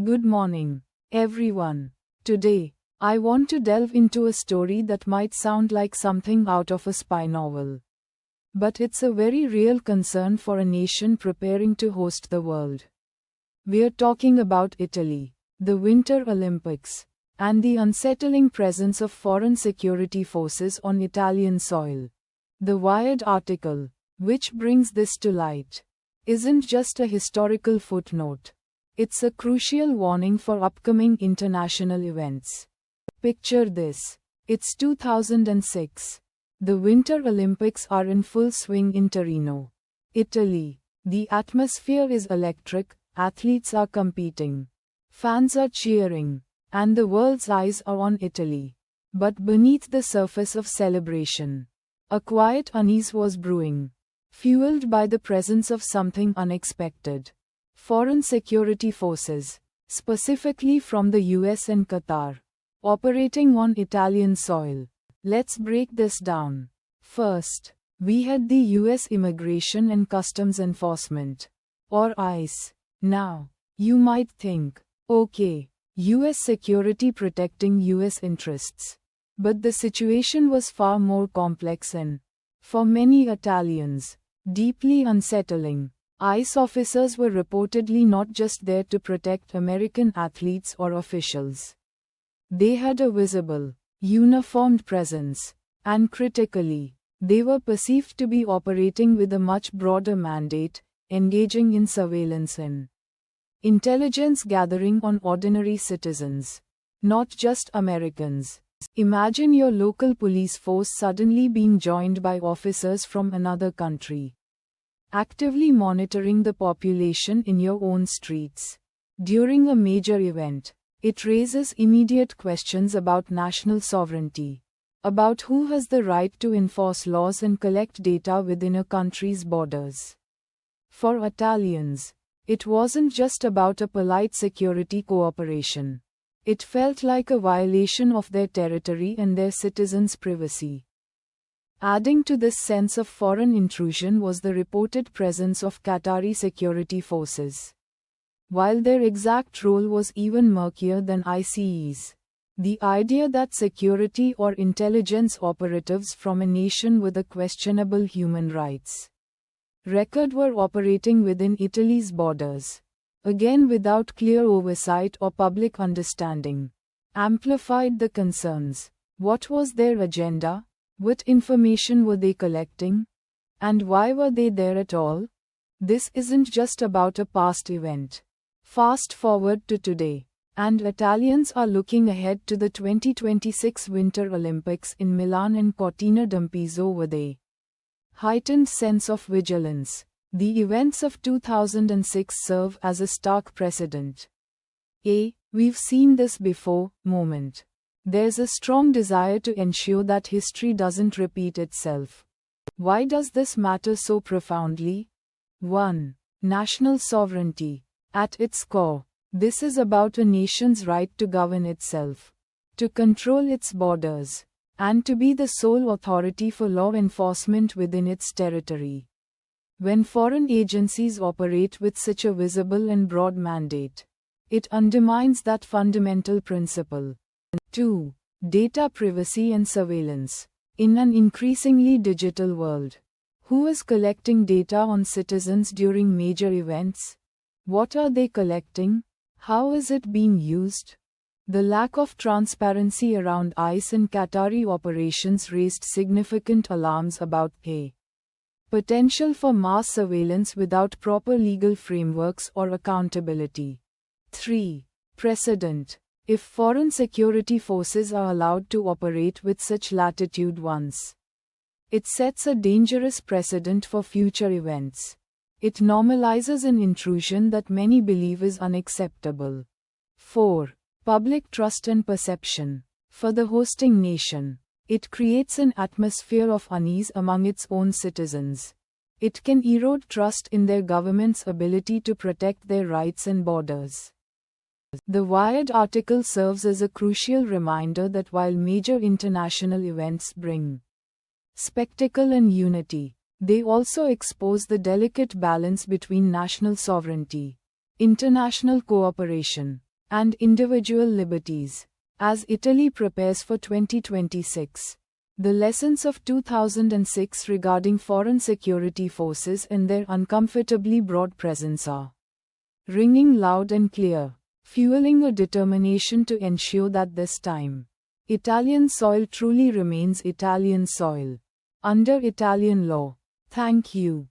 Good morning, everyone. Today, I want to delve into a story that might sound like something out of a spy novel. But it's a very real concern for a nation preparing to host the world. We're talking about Italy, the Winter Olympics, and the unsettling presence of foreign security forces on Italian soil. The Wired article, which brings this to light, isn't just a historical footnote. It's a crucial warning for upcoming international events. Picture this. It's 2006. The Winter Olympics are in full swing in Torino, Italy. The atmosphere is electric, athletes are competing, fans are cheering, and the world's eyes are on Italy. But beneath the surface of celebration, a quiet unease was brewing, fueled by the presence of something unexpected. Foreign security forces, specifically from the US and Qatar, operating on Italian soil. Let's break this down. First, we had the US Immigration and Customs Enforcement, or ICE. Now, you might think, okay, US security protecting US interests. But the situation was far more complex and, for many Italians, deeply unsettling. ICE officers were reportedly not just there to protect American athletes or officials. They had a visible, uniformed presence, and critically, they were perceived to be operating with a much broader mandate, engaging in surveillance and intelligence gathering on ordinary citizens, not just Americans. Imagine your local police force suddenly being joined by officers from another country, actively monitoring the population in your own streets. During a major event, it raises immediate questions about national sovereignty, about who has the right to enforce laws and collect data within a country's borders. For Italians, it wasn't just about a polite security cooperation. It felt like a violation of their territory and their citizens' privacy. Adding to this sense of foreign intrusion was the reported presence of Qatari security forces. While their exact role was even murkier than ICE's, the idea that security or intelligence operatives from a nation with a questionable human rights record were operating within Italy's borders, again without clear oversight or public understanding, amplified the concerns. What was their agenda? What information were they collecting? And why were they there at all? This isn't just about a past event. Fast forward to today, and Italians are looking ahead to the 2026 Winter Olympics in Milan and Cortina d'Ampezzo with a heightened sense of vigilance. The events of 2006 serve as a stark precedent. We've seen this before moment. There's a strong desire to ensure that history doesn't repeat itself. Why does this matter so profoundly? 1. National sovereignty. At its core, this is about a nation's right to govern itself, to control its borders, and to be the sole authority for law enforcement within its territory. When foreign agencies operate with such a visible and broad mandate, it undermines that fundamental principle. 2. Data privacy and surveillance. In an increasingly digital world, who is collecting data on citizens during major events? What are they collecting? How is it being used? The lack of transparency around ICE and Qatari operations raised significant alarms about the potential for mass surveillance without proper legal frameworks or accountability. 3. Precedent. If foreign security forces are allowed to operate with such latitude once, it sets a dangerous precedent for future events. It normalizes an intrusion that many believe is unacceptable. 4. Public trust and perception. For the hosting nation, it creates an atmosphere of unease among its own citizens. It can erode trust in their government's ability to protect their rights and borders. The Wired article serves as a crucial reminder that while major international events bring spectacle and unity, they also expose the delicate balance between national sovereignty, international cooperation, and individual liberties. As Italy prepares for 2026, the lessons of 2006 regarding foreign security forces and their uncomfortably broad presence are ringing loud and clear, fueling a determination to ensure that this time, Italian soil truly remains Italian soil, under Italian law. Thank you.